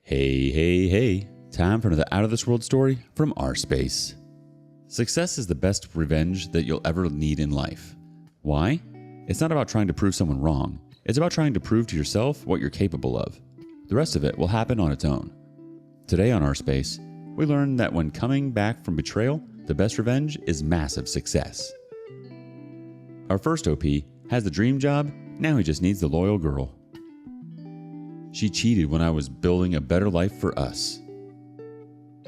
Hey, hey, hey. Time for another Out of This World story from rSpace. Success is the best revenge that you'll ever need in life. Why? It's not about trying to prove someone wrong. It's about trying to prove to yourself what you're capable of. The rest of it will happen on its own. Today on rSpace, we learn that when coming back from betrayal, the best revenge is massive success. Our first OP has the dream job, now he just needs the loyal girl. She cheated when I was building a better life for us.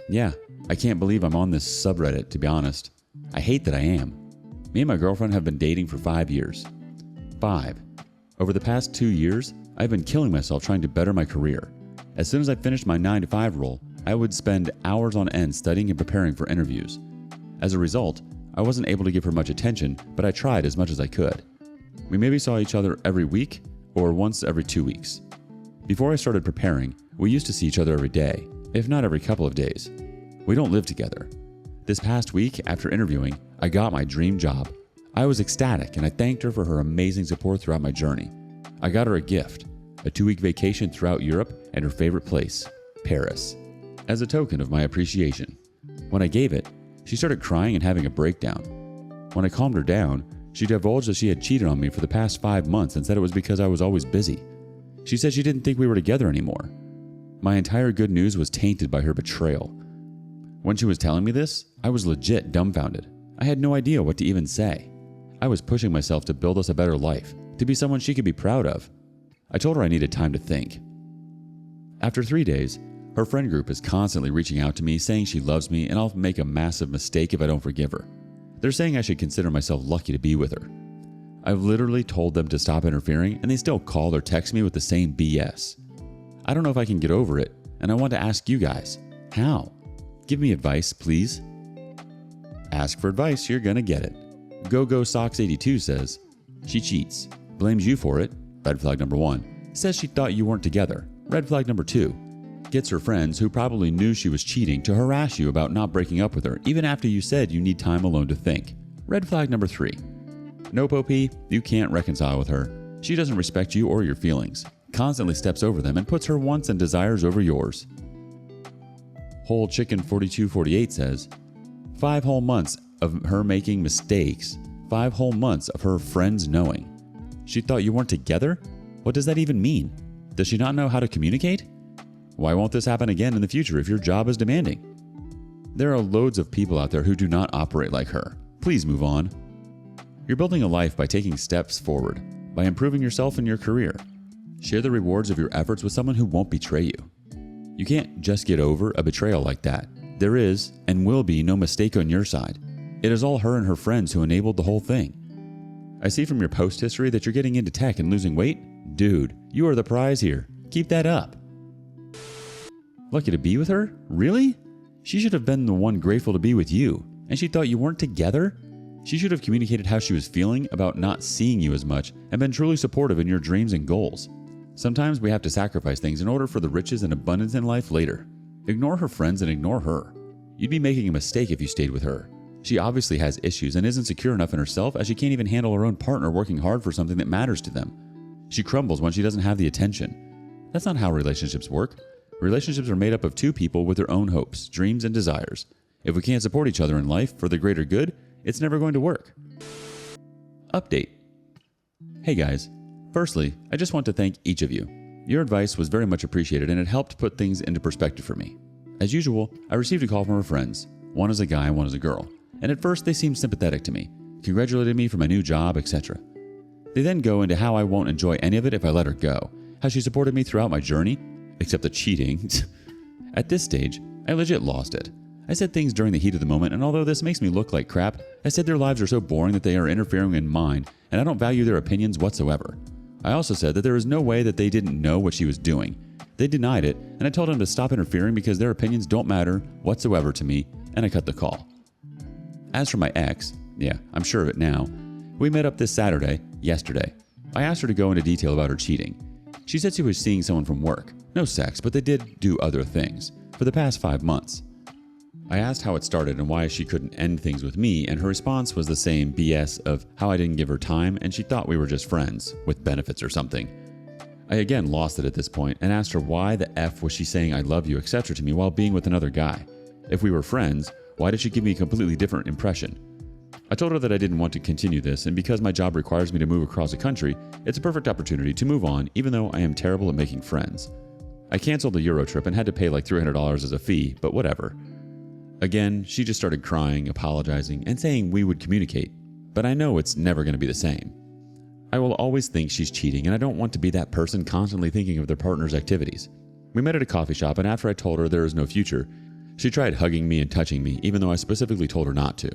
Yeah, I can't believe I'm on this subreddit, to be honest. I hate that I am. Me and my girlfriend have been dating for 5 years. 5. Over the past 2 years, I've been killing myself trying to better my career. As soon as I finished my 9-to-5 role, I would spend hours on end studying and preparing for interviews. As a result, I wasn't able to give her much attention, but I tried as much as I could. We maybe saw each other every week or once every 2 weeks. Before I started preparing, we used to see each other every day, if not every couple of days. We don't live together. This past week, after interviewing, I got my dream job. I was ecstatic and I thanked her for her amazing support throughout my journey. I got her a gift, a 2-week vacation throughout Europe and her favorite place, Paris, as a token of my appreciation. When I gave it, she started crying and having a breakdown. When I calmed her down, she divulged that she had cheated on me for the past 5 months and said it was because I was always busy. She said she didn't think we were together anymore. My entire good news was tainted by her betrayal. When she was telling me this, I was legit dumbfounded. I had no idea what to even say. I was pushing myself to build us a better life, to be someone she could be proud of. I told her I needed time to think. After 3 days, her friend group is constantly reaching out to me saying she loves me and I'll make a massive mistake if I don't forgive her. They're saying I should consider myself lucky to be with her. I've literally told them to stop interfering and they still call or text me with the same BS. I don't know if I can get over it, and I want to ask you guys, how? Give me advice, please. Ask for advice, you're gonna get it. GoGoSocks82 says, she cheats, blames you for it, red flag number 1, says she thought you weren't together, red flag number 2, gets her friends who probably knew she was cheating to harass you about not breaking up with her even after you said you need time alone to think, red flag number 3. Nope, OP, you can't reconcile with her. She doesn't respect you or your feelings, constantly steps over them and puts her wants and desires over yours. Whole Chicken 4248 says, 5 whole months of her making mistakes, 5 whole months of her friends knowing. She thought you weren't together? What does that even mean? Does she not know how to communicate? Why won't this happen again in the future if your job is demanding? There are loads of people out there who do not operate like her. Please move on. You're building a life by taking steps forward, by improving yourself and your career. Share the rewards of your efforts with someone who won't betray you. You can't just get over a betrayal like that. There is and will be no mistake on your side. It is all her and her friends who enabled the whole thing. I see from your post history that you're getting into tech and losing weight. Dude, you are the prize here. Keep that up. Lucky to be with her? Really? She should have been the one grateful to be with you, and she thought you weren't together? She should have communicated how she was feeling about not seeing you as much and been truly supportive in your dreams and goals. Sometimes we have to sacrifice things in order for the riches and abundance in life later. Ignore her friends and ignore her. You'd be making a mistake if you stayed with her. She obviously has issues and isn't secure enough in herself as she can't even handle her own partner working hard for something that matters to them. She crumbles when she doesn't have the attention. That's not how relationships work. Relationships are made up of 2 people with their own hopes, dreams, and desires. If we can't support each other in life for the greater good, it's never going to work. Update. Hey guys, firstly, I just want to thank each of you. Your advice was very much appreciated and it helped put things into perspective for me. As usual, I received a call from her friends. One is a guy and one is a girl. And at first they seemed sympathetic to me, congratulated me for my new job, etc. They then go into how I won't enjoy any of it if I let her go, how she supported me throughout my journey, except the cheating. At this stage, I legit lost it. I said things during the heat of the moment, and although this makes me look like crap, I said their lives are so boring that they are interfering in mine, and I don't value their opinions whatsoever. I also said that there is no way that they didn't know what she was doing. They denied it, and I told them to stop interfering because their opinions don't matter whatsoever to me, and I cut the call. As for my ex, yeah, I'm sure of it now, we met up this Saturday, yesterday. I asked her to go into detail about her cheating. She said she was seeing someone from work. No sex, but they did do other things, for the past 5 months. I asked how it started and why she couldn't end things with me, and her response was the same BS of how I didn't give her time and she thought we were just friends, with benefits or something. I again lost it at this point and asked her why the F was she saying I love you, etc. to me while being with another guy. If we were friends, why did she give me a completely different impression? I told her that I didn't want to continue this, and because my job requires me to move across the country, it's a perfect opportunity to move on, even though I am terrible at making friends. I canceled the Euro trip and had to pay like $300 as a fee, but whatever. Again, she just started crying, apologizing, and saying we would communicate, but I know it's never going to be the same. I will always think she's cheating, and I don't want to be that person constantly thinking of their partner's activities. We met at a coffee shop, and after I told her there is no future, she tried hugging me and touching me, even though I specifically told her not to.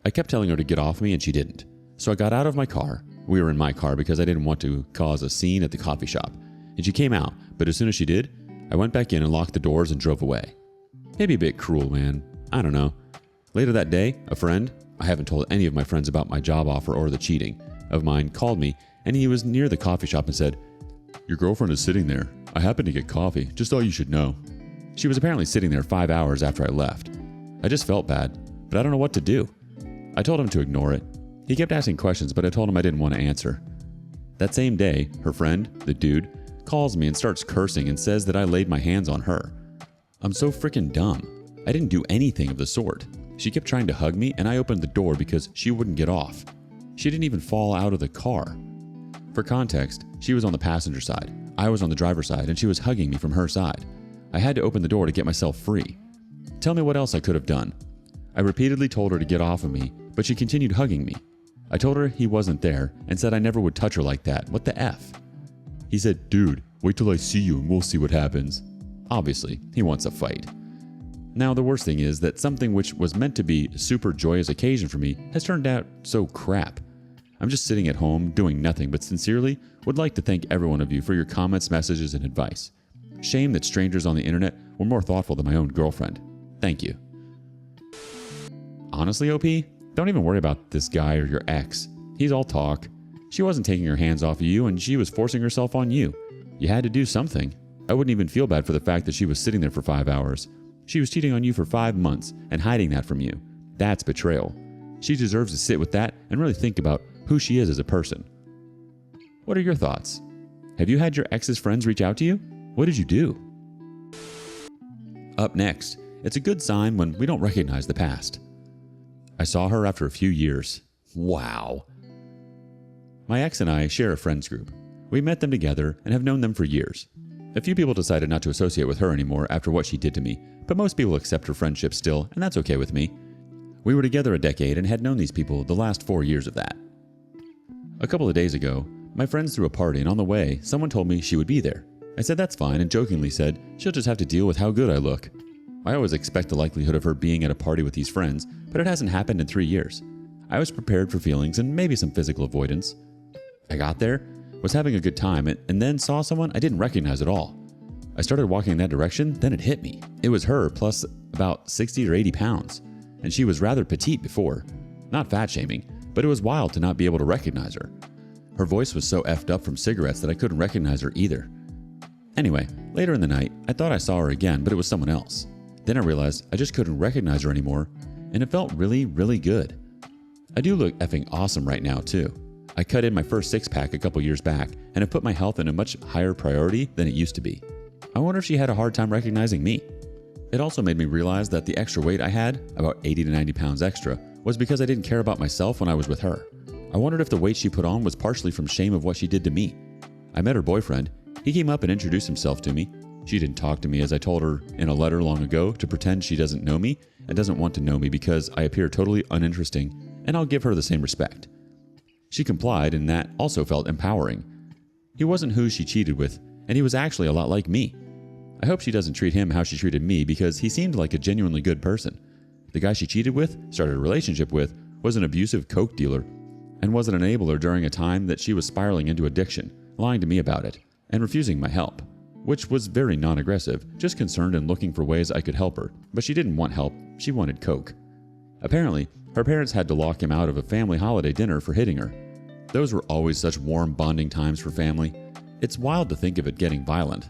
I kept telling her to get off me, and she didn't. So I got out of my car. We were in my car because I didn't want to cause a scene at the coffee shop. And she came out, but as soon as she did, I went back in and locked the doors and drove away. Maybe a bit cruel, man. I don't know. Later that day, a friend, I haven't told any of my friends about my job offer or the cheating, of mine called me, and he was near the coffee shop and said, "Your girlfriend is sitting there. I happened to get coffee. Just thought you should know." She was apparently sitting there 5 hours after I left. I just felt bad, but I don't know what to do. I told him to ignore it. He kept asking questions, but I told him I didn't want to answer. That same day, her friend, the dude, calls me and starts cursing and says that I laid my hands on her. I'm so freaking dumb. I didn't do anything of the sort. She kept trying to hug me, and I opened the door because she wouldn't get off. She didn't even fall out of the car. For context, she was on the passenger side. I was on the driver's side, and she was hugging me from her side. I had to open the door to get myself free. Tell me what else I could have done. I repeatedly told her to get off of me, but she continued hugging me. I told her he wasn't there and said I never would touch her like that. What the F? He said, "Dude, wait till I see you and we'll see what happens." Obviously, he wants a fight. Now, the worst thing is that something which was meant to be a super joyous occasion for me has turned out so crap. I'm just sitting at home doing nothing, but sincerely would like to thank every one of you for your comments, messages, and advice. Shame that strangers on the internet were more thoughtful than my own girlfriend. Thank you. Honestly, OP, don't even worry about this guy or your ex. He's all talk. She wasn't taking her hands off of you, and she was forcing herself on you. You had to do something. I wouldn't even feel bad for the fact that she was sitting there for 5 hours. She was cheating on you for 5 months and hiding that from you. That's betrayal. She deserves to sit with that and really think about who she is as a person. What are your thoughts? Have you had your ex's friends reach out to you? What did you do? Up next, it's a good sign when we don't recognize the past. I saw her after a few years. Wow. My ex and I share a friends group. We met them together and have known them for years. A few people decided not to associate with her anymore after what she did to me, but most people accept her friendship still, and that's okay with me. We were together a decade and had known these people the last 4 years of that. A couple of days ago, my friends threw a party, and on the way, someone told me she would be there. I said that's fine and jokingly said, she'll just have to deal with how good I look. I always expect the likelihood of her being at a party with these friends, but it hasn't happened in 3 years. I was prepared for feelings and maybe some physical avoidance. I got there, was having a good time, and then saw someone I didn't recognize at all. I started walking in that direction, then it hit me. It was her plus about 60 or 80 pounds, and she was rather petite before. Not fat shaming, but it was wild to not be able to recognize her. Her voice was so effed up from cigarettes that I couldn't recognize her either. Anyway, later in the night, I thought I saw her again, but it was someone else. Then I realized I just couldn't recognize her anymore, and it felt really, really good. I do look effing awesome right now, too. I cut in my first six-pack a couple years back, and have put my health in a much higher priority than it used to be. I wonder if she had a hard time recognizing me. It also made me realize that the extra weight I had, about 80 to 90 pounds extra, was because I didn't care about myself when I was with her. I wondered if the weight she put on was partially from shame of what she did to me. I met her boyfriend. He came up and introduced himself to me. She didn't talk to me as I told her in a letter long ago to pretend she doesn't know me and doesn't want to know me because I appear totally uninteresting, and I'll give her the same respect. She complied, and that also felt empowering. He wasn't who she cheated with, and he was actually a lot like me. I hope she doesn't treat him how she treated me because he seemed like a genuinely good person. The guy she cheated with, started a relationship with, was an abusive coke dealer and was an enabler during a time that she was spiraling into addiction, lying to me about it, and refusing my help, which was very non-aggressive, just concerned and looking for ways I could help her, but she didn't want help, she wanted coke. Apparently, her parents had to lock him out of a family holiday dinner for hitting her. Those were always such warm bonding times for family. It's wild to think of it getting violent.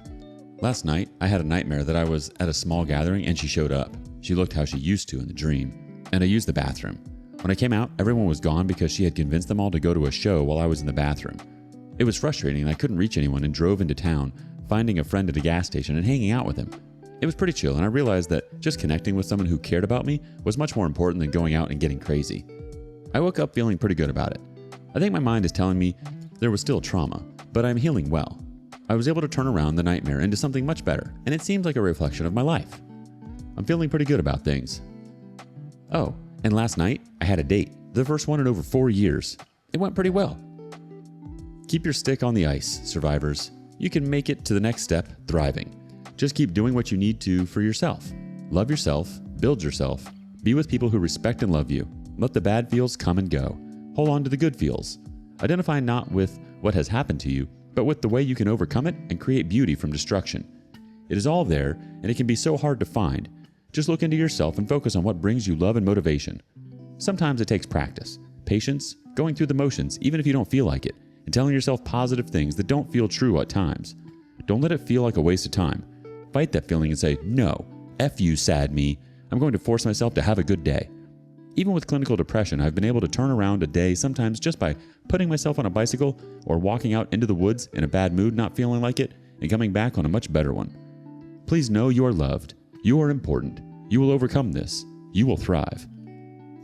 Last night, I had a nightmare that I was at a small gathering and she showed up. She looked how she used to in the dream, and I used the bathroom. When I came out, everyone was gone because she had convinced them all to go to a show while I was in the bathroom. It was frustrating and I couldn't reach anyone and drove into town, finding a friend at a gas station and hanging out with him. It was pretty chill and I realized that just connecting with someone who cared about me was much more important than going out and getting crazy. I woke up feeling pretty good about it. I think my mind is telling me there was still trauma, but I'm healing well. I was able to turn around the nightmare into something much better, and it seems like a reflection of my life. I'm feeling pretty good about things. Oh, and last night I had a date, the first one in over 4 years. It went pretty well. Keep your stick on the ice, survivors. You can make it to the next step, thriving. Just keep doing what you need to for yourself. Love yourself, build yourself, be with people who respect and love you. Let the bad feels come and go. Hold on to the good feels. Identify not with what has happened to you, but with the way you can overcome it and create beauty from destruction. It is all there, and it can be so hard to find. Just look into yourself and focus on what brings you love and motivation. Sometimes it takes practice, patience, going through the motions even if you don't feel like it, and telling yourself positive things that don't feel true at times. Don't let it feel like a waste of time. Fight that feeling and say, no, F you, sad me. I'm going to force myself to have a good day. Even with clinical depression, I've been able to turn around a day sometimes just by putting myself on a bicycle or walking out into the woods in a bad mood, not feeling like it, and coming back on a much better one. Please know you are loved. You are important. You will overcome this. You will thrive.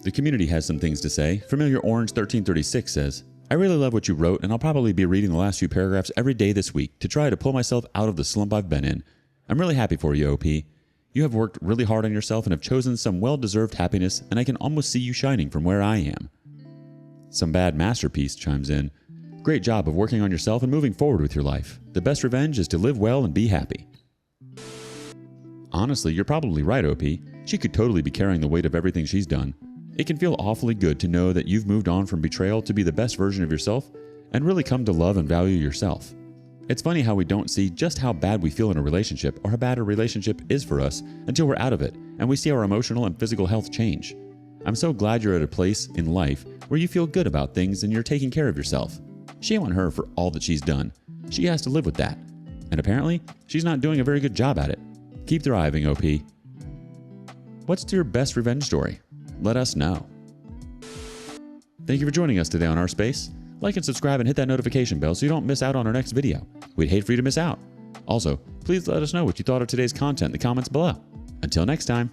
The community has some things to say. Familiar Orange 1336 says, I really love what you wrote, and I'll probably be reading the last few paragraphs every day this week to try to pull myself out of the slump I've been in. I'm really happy for you, OP. You have worked really hard on yourself and have chosen some well-deserved happiness, and I can almost see you shining from where I am. Some Bad Masterpiece chimes in, great job of working on yourself and moving forward with your life. The best revenge is to live well and be happy. Honestly, you're probably right, OP. She could totally be carrying the weight of everything she's done. It can feel awfully good to know that you've moved on from betrayal to be the best version of yourself and really come to love and value yourself. It's funny how we don't see just how bad we feel in a relationship or how bad a relationship is for us until we're out of it and we see our emotional and physical health change. I'm so glad you're at a place in life where you feel good about things and you're taking care of yourself. Shame on her for all that she's done. She has to live with that. And apparently, she's not doing a very good job at it. Keep thriving, OP. What's your best revenge story? Let us know. Thank you for joining us today on rSpace. Like and subscribe and hit that notification bell so you don't miss out on our next video. We'd hate for you to miss out. Also, please let us know what you thought of today's content in the comments below. Until next time.